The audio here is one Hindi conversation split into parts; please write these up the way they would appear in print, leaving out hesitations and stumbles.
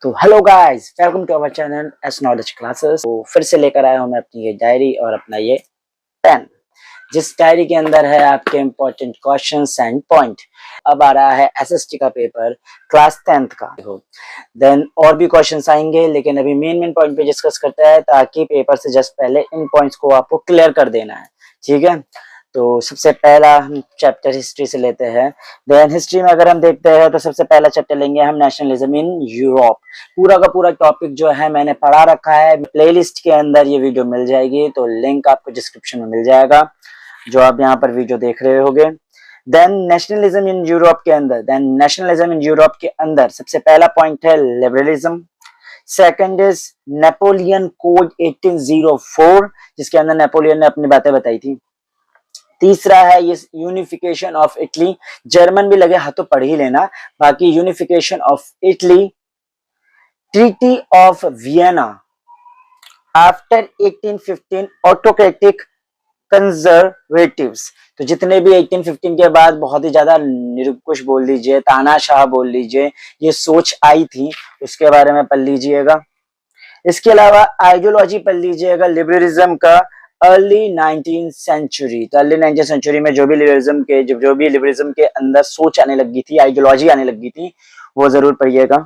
तो hello guys, welcome to our channel S knowledge classes. तो फिर से लेकर आया हूँ मैं अपनी ये डायरी और अपना ये पेन, जिस डायरी के अंदर है आपके इम्पोर्टेंट क्वेश्चंस एंड पॉइंट। अब आ रहा है एसएसटी का पेपर क्लास 10th का। देन और भी क्वेश्चंस आएंगे, लेकिन अभी मेन पॉइंट पे डिस्कस करते हैं ताकि पेपर से जस्ट पहले इन पॉइंट्स को आपको क्लियर कर देना है। ठीक है, तो सबसे पहला हम चैप्टर हिस्ट्री से लेते हैं। देन हिस्ट्री में अगर हम देखते हैं तो सबसे पहला चैप्टर लेंगे हम नेशनलिज्म इन यूरोप। पूरा का पूरा टॉपिक जो है मैंने पढ़ा रखा है, प्लेलिस्ट के अंदर ये वीडियो मिल जाएगी, तो लिंक आपको डिस्क्रिप्शन में मिल जाएगा जो आप यहाँ पर वीडियो देख रहे होगे। देन नेशनलिज्म इन यूरोप के अंदर सबसे पहला पॉइंट है liberalism. Second is Napoleon code 1804, जिसके अंदर नेपोलियन ने अपनी बातें बताई थी। तीसरा है ये यूनिफिकेशन ऑफ इटली। जर्मन भी लगे हाथ तो पढ़ ही लेना, बाकी unification of Italy. Treaty of Vienna after 1815 autocratic conservatives. तो जितने भी 1815 के बाद बहुत ही ज्यादा निरंकुश बोल लीजिए, तानाशाह बोल लीजिए, ये सोच आई थी, उसके बारे में पढ़ लीजिएगा। इसके अलावा आइडियोलॉजी पढ़ लीजिएगा लिबरलिज्म का अर्ली 19th सेंचुरी। तो अर्ली 19th सेंचुरी में जो भी लिबरलिज्म के अंदर सोच आने लगी थी, आइडियोलॉजी आने लगी थी, वो जरूर पढ़िएगा।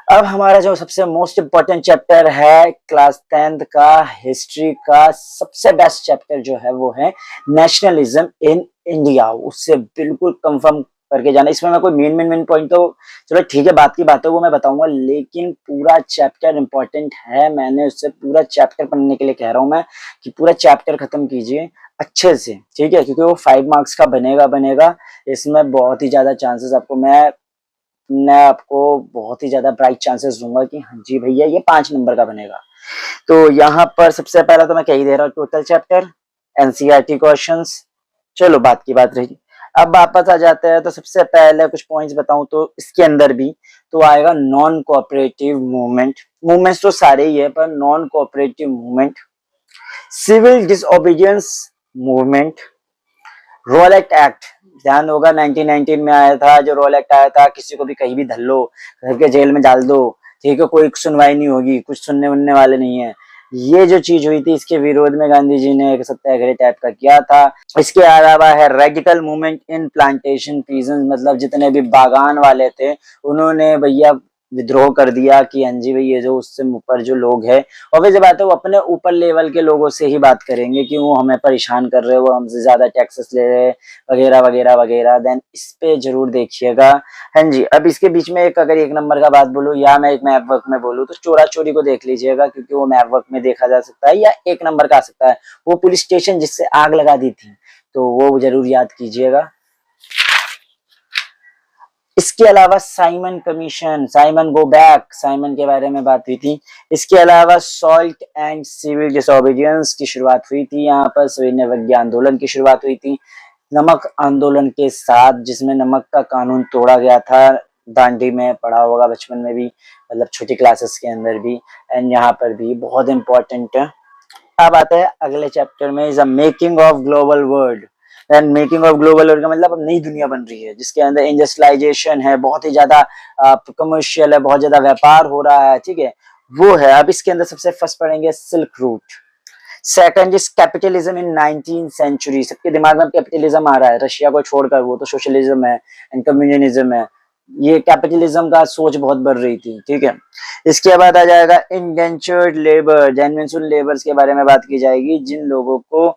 अब हमारा जो सबसे मोस्ट इंपॉर्टेंट चैप्टर है क्लास 10th का हिस्ट्री का सबसे बेस्ट चैप्टर जो है वो है नेशनलिज्म इन इंडिया। उससे बिल्कुल कंफर्म करके जाना। इसमें मैं कोई मेन पॉइंट तो चलो ठीक है, बात की बात है वो मैं बताऊंगा, लेकिन पूरा चैप्टर इंपॉर्टेंट है। मैंने उससे पूरा चैप्टर पढ़ने के लिए कह रहा हूं मैं कि पूरा चैप्टर खत्म कीजिए अच्छे से, ठीक है, क्योंकि वो 5 मार्क्स का बनेगा। इसमें बहुत ही ज्यादा चांसेस मैं आपको बहुत ही ज्यादा ब्राइट चांसेस दूंगा कि हाँ जी भैया ये 5 नंबर का बनेगा। तो यहाँ पर सबसे पहला तो मैं कह ही दे रहा हूँ टोटल चैप्टर एनसीईआरटी क्वेश्चंस। चलो बात की बात रही, अब वापस आ जाते हैं। तो सबसे पहले कुछ पॉइंट्स बताऊं तो इसके अंदर भी तो आएगा नॉन कोऑपरेटिव मूवमेंट्स तो सारे ही है, पर non cooperative movement, civil disobedience movement, Rowlatt act. ध्यान होगा 1919 में आया था जो रोल एक्ट आया था, किसी को भी कहीं भी धर लो, घर के जेल में डाल दो, ठीक है, कोई सुनवाई नहीं होगी, कुछ सुनने उनने वाले नहीं है। ये जो चीज हुई थी इसके विरोध में गांधी जी ने एक सत्याग्रह टाइप का किया था। इसके अलावा है रेडिकल मूवमेंट इन प्लांटेशन पीजन, मतलब जितने भी बागान वाले थे उन्होंने भैया विद्रोह कर दिया कि हाँ जी भाई ये जो उससे ऊपर जो लोग हैं, और वैसे बात है वो अपने ऊपर लेवल के लोगों से ही बात करेंगे कि वो हमें परेशान कर रहे हैं, वो हमसे ज्यादा टैक्सेस ले रहे हैं वगैरह वगैरह वगैरह। देन इस पे जरूर देखिएगा। हाँ जी, अब इसके बीच में अगर 1 नंबर का बात बोलूं या मैं एक मैप वर्क में बोलूं तो चोरा चोरी को देख लीजिएगा, क्योंकि वो मैप वर्क में देखा जा सकता है या 1 नंबर का आ सकता है। वो पुलिस स्टेशन जिससे आग लगा दी थी, तो वो जरूर याद कीजिएगा। इसके अलावा Simon commission, Simon go back, Simon के बारे में बात हुई थी। इसके अलावा सॉल्ट एंड सिविल डिसोबीडियंस की शुरुआत हुई थी, यहाँ पर सविनय आंदोलन की शुरुआत हुई थी नमक आंदोलन के साथ, जिसमें नमक का कानून तोड़ा गया था। दांडी में पढ़ा होगा बचपन में भी, मतलब छोटी क्लासेस के अंदर भी, एंड यहाँ पर भी बहुत इंपॉर्टेंट है। अब आता है अगले चैप्टर में, is a making of global world. And making of global world का मतलब अब नई दुनिया बन रही है, जिसके अंदर इंडस्ट्रियलाइजेशन है, बहुत ही ज्यादा कमर्शियल है, बहुत ज्यादा व्यापार हो रहा है, ठीक है, वो है। अब इसके अंदर सबसे फर्स्ट पढ़ेंगे silk route. Second is capitalism in 19th century. सबके दिमाग में कैपिटलिज्म आ रहा है, रशिया को छोड़कर, वो तो सोशलिज्म है एंड कम्युनिज्म है। ये कैपिटलिज्म का सोच बहुत बढ़ रही थी, ठीक है। इसके बाद आ जाएगा इंडेंचर्ड लेबर, जेन्युइन लेबर्स के बारे में बात की जाएगी, जिन लोगों को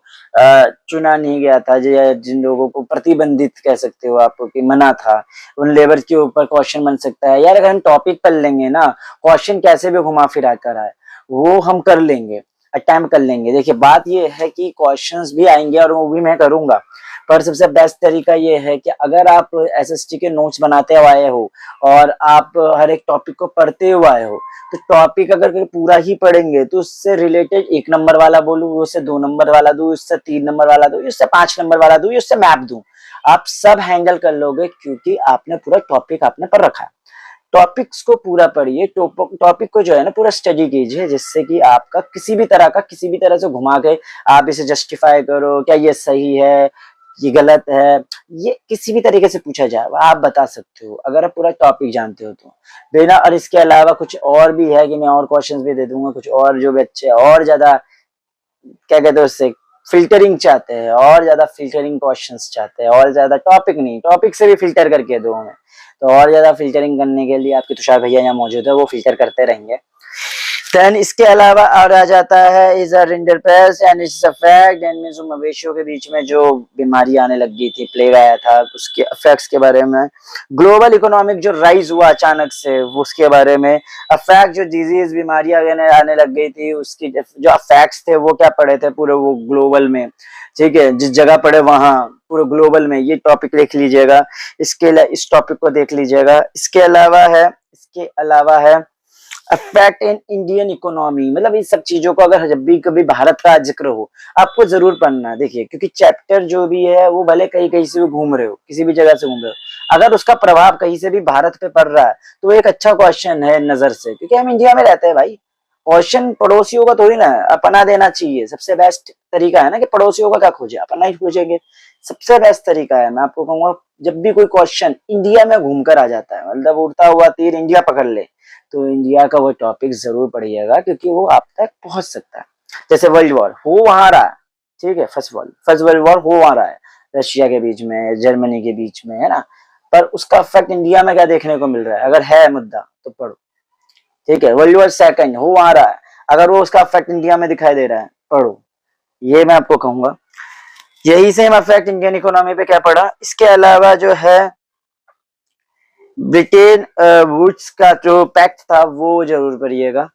चुना नहीं गया था, जिन लोगों को प्रतिबंधित कह सकते हो आप कि मना था, उन लेबर के ऊपर क्वेश्चन बन सकता है। यार अगर हम टॉपिक पढ़ लेंगे ना, क्वेश्चन कैसे भी घुमा फिरा कर आए वो हम कर लेंगे, अटेम्प्ट कर लेंगे। देखिए बात ये है कि क्वेश्चंस भी आएंगे और वो भी मैं करूंगा, पर सबसे बेस्ट तरीका ये है कि अगर आप एसएसटी के नोट्स बनाते हुए आए हो और आप हर एक टॉपिक को पढ़ते हुए आए हो, तो टॉपिक अगर पूरा ही पढ़ेंगे तो उससे रिलेटेड 1 नंबर वाला बोलूं, उससे 2 नंबर वाला दूं, उससे 3 नंबर वाला दूं, उससे 5 नंबर वाला दूं, उससे मैप दूं, आप सब हैंडल कर लोगे, क्योंकि आपने पूरा टॉपिक आपने पढ़ रखा है। टॉपिक्स को पूरा पढ़िए, टॉपिक को जो है ना पूरा स्टडी कीजिए, जिससे कि आपका किसी भी तरह से घुमा के आप इसे जस्टिफाई करो, क्या ये सही है, ये गलत है, ये किसी भी तरीके से पूछा जाए आप बता सकते हो अगर आप पूरा टॉपिक जानते हो तो बिना। और इसके अलावा कुछ और भी है कि मैं और क्वेश्चंस भी दे दूंगा, कुछ और जो बच्चे और ज्यादा क्या कहते हैं उससे फिल्टरिंग चाहते हैं, और ज्यादा फिल्टरिंग क्वेश्चंस चाहते हैं, और ज्यादा टॉपिक नहीं टॉपिक से भी फिल्टर करके दो हमें, तो और ज्यादा फिल्टरिंग करने के लिए आपके तुषार भैया यहाँ मौजूद है, वो फिल्टर करते रहेंगे। देन इसके अलावा और आ जाता है is a rinderpest and it's a fact and means मवेशियों के बीच में जो बीमारी आने लग गई थी, प्लेग आया था, उसके इफेक्ट्स के बारे में, ग्लोबल इकोनॉमिक जो राइज हुआ अचानक से उसके बारे में, अफेक्ट जो डिजीज बीमारियां आने लग गई थी उसकी जो अफेक्ट्स थे वो क्या पड़े थे पूरे वो ग्लोबल में, ठीक है, जिस जगह पड़े वहां पूरे ग्लोबल में, ये टॉपिक देख लीजिएगा। इस टॉपिक को देख लीजिएगा। इसके अलावा है अफेक्ट इन इंडियन इकोनॉमी, मतलब इन सब चीजों को अगर जब भी कभी भारत का जिक्र हो आपको जरूर पढ़ना है। देखिए क्योंकि चैप्टर जो भी है वो भले कहीं कहीं से भी घूम रहे हो, किसी भी जगह से घूम रहे हो, अगर उसका प्रभाव कहीं से भी भारत पे पड़ रहा है तो एक अच्छा क्वेश्चन है नजर से, क्योंकि हम इंडिया में रहते हैं भाई। क्वेश्चन पड़ोसियों का थोड़ी ना अपना देना चाहिए, सबसे बेस्ट तरीका है ना कि पड़ोसियों का क्या खोजे, अपना ही खोजेंगे, सबसे बेस्ट तरीका है। मैं आपको कहूंगा जब भी कोई क्वेश्चन इंडिया में घूमकर आ जाता है, मतलब उड़ता हुआ तीर इंडिया पकड़ ले, तो इंडिया का वो टॉपिक जरूर पढ़िएगा क्योंकि वो आप तक पहुंच सकता है। जैसे वर्ल्ड वॉर हो वहां रहा है, ठीक है, फर्स्ट वर्ल्ड वॉर हो वहां रहा है, रशिया के बीच में जर्मनी के बीच में, है ना, पर उसका इफेक्ट इंडिया में क्या देखने को मिल रहा है, अगर है मुद्दा तो पढ़ो, ठीक है। वर्ल्ड वॉर सेकंड हो वहां रहा है, अगर वो उसका इफेक्ट इंडिया में दिखाई दे रहा है पढ़ो, ये मैं आपको कहूंगा। यही सेम इफेक्ट इंडियन इकोनॉमी पे क्या पड़ा। इसके अलावा जो है ब्रिटेन वुड्स का जो पैक्ट था वो जरूर पढ़िएगा।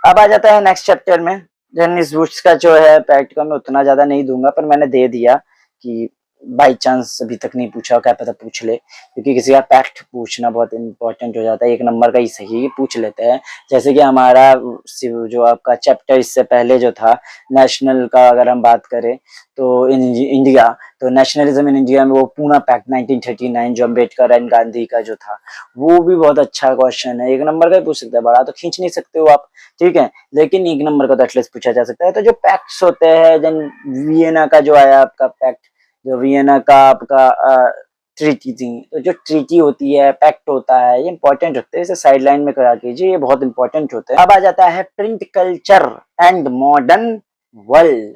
अब आ जाता है नेक्स्ट चैप्टर में। डेनिस वुड्स का जो है पैक्ट का मैं उतना ज्यादा नहीं दूंगा, पर मैंने दे दिया कि बाई चांस अभी तक नहीं पूछा, क्या पता पूछ ले, क्योंकि किसी का पैक्ट पूछना बहुत इंपॉर्टेंट हो जाता है, एक नंबर का ही सही पूछ लेते हैं। जैसे कि हमारा जो आपका चैप्टर इससे पहले जो था नेशनल का, अगर हम बात करें तो इंडिया, तो नेशनलिज्म इन इंडिया में वो पूना पैक्ट 1939 जो अम्बेडकर एंड गांधी का जो था, वो भी बहुत अच्छा क्वेश्चन है, एक नंबर का ही पूछ सकते हैं, बड़ा तो खींच नहीं सकते हो आप, ठीक है, लेकिन एक नंबर का तो एटलीस्ट पूछा जा सकता है। तो जो पैक्ट्स होते हैं, जन वियना का जो आया आपका पैक्ट, जो वियना का आपका ट्रीटी थी, तो जो ट्रीटी होती है पैक्ट होता है ये इंपॉर्टेंट होते हैं, इसे साइड लाइन में करा कीजिए, ये बहुत इंपॉर्टेंट होते हैं। अब आ जाता है print culture and modern world.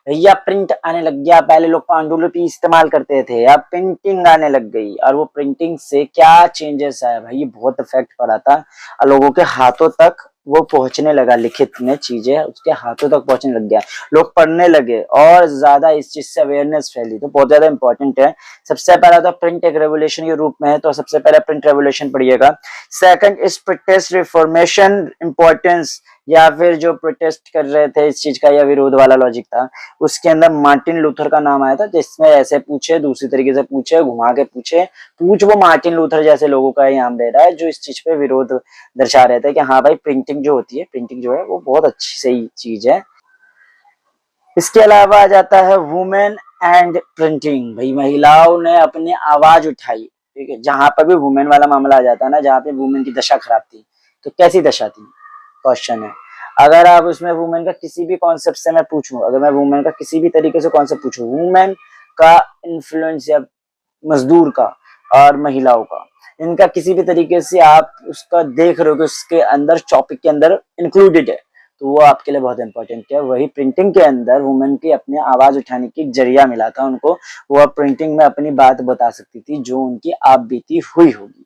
भैया प्रिंट आने लग गया, पहले लोग पांडुलिपि इस्तेमाल करते थे, अब प्रिंटिंग आने लग गई, और वो प्रिंटिंग से क्या चेंजेस आया भाई, बहुत इफेक्ट पड़ा था, और लोगों के हाथों तक वो पहुंचने लगा, लिखित में चीजें उसके हाथों तक पहुंचने लग गया, लोग पढ़ने लगे और ज्यादा इस चीज से अवेयरनेस फैली, तो बहुत ज्यादा इंपॉर्टेंट है। सबसे पहला तो प्रिंट एक रेवोल्यूशन के रूप में है, तो सबसे पहले प्रिंट रेवोल्यूशन पढ़िएगा। Second is protest reformation importance, या फिर जो प्रोटेस्ट कर रहे थे इस चीज का या विरोध वाला लॉजिक था, उसके अंदर मार्टिन लूथर का नाम आया था, जिसमें ऐसे पूछे दूसरी तरीके से पूछे घुमा के पूछे, पूछ वो मार्टिन लूथर जैसे लोगों का नाम दे रहा है जो इस चीज पे विरोध दर्शा रहे थे कि हाँ भाई प्रिंटिंग जो होती है, प्रिंटिंग जो है वो बहुत अच्छी सही चीज है। इसके अलावा आ जाता है वुमेन एंड प्रिंटिंग। भाई महिलाओं ने अपनी आवाज उठाई, ठीक है, जहां पर भी वुमेन वाला मामला आ जाता है ना, जहाँ पे वुमेन की दशा खराब थी, तो कैसी दशा थी क्वेश्चन है। अगर आप उसमें वुमेन का किसी भी कॉन्सेप्ट से मैं पूछूं, अगर मैं वुमेन का किसी भी तरीके से कॉन्सेप्ट पूछूं, वुमेन का इन्फ्लुएंस या मजदूर का और महिलाओं का, इनका किसी भी तरीके से आप उसका देख रहे हो कि उसके अंदर टॉपिक के अंदर इंक्लूडेड है, तो वो आपके लिए बहुत इंपॉर्टेंट है। वही प्रिंटिंग के अंदर वुमेन की अपने आवाज उठाने की जरिया मिला था उनको, वो प्रिंटिंग में अपनी बात बता सकती थी जो उनकी आप बीती हुई होगी।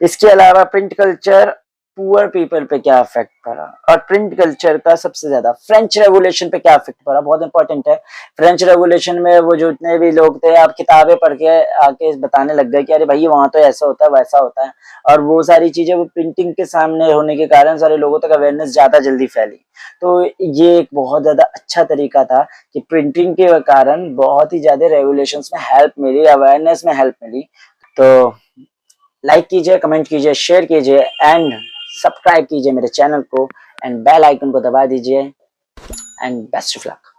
इसके अलावा प्रिंट कल्चर पुअर पीपल पे क्या इफेक्ट पड़ा, और प्रिंट कल्चर का सबसे ज्यादा फ्रेंच रेवोल्यूशन पे क्या इफेक्ट पड़ा, बहुत इंपॉर्टेंट है। फ्रेंच रेवोल्यूशन में वो जो इतने भी लोग थे, आप किताबें पढ़ के आके बताने लग गए कि अरे भाई वहां तो ऐसा होता है वैसा होता है, और वो सारी चीजें वो प्रिंटिंग के सामने होने के कारण सारे लोगों तक अवेयरनेस ज्यादा जल्दी फैली। तो ये एक बहुत ज्यादा अच्छा तरीका था कि प्रिंटिंग के कारण बहुत ही ज्यादा रेवोल्यूशंस में हेल्प मिली, अवेयरनेस में हेल्प मिली। तो लाइक कीजिए, कमेंट कीजिए, शेयर कीजिए एंड सब्सक्राइब कीजिए मेरे चैनल को, एंड बेल आइकन को दबा दीजिए, एंड बेस्ट ऑफ लक।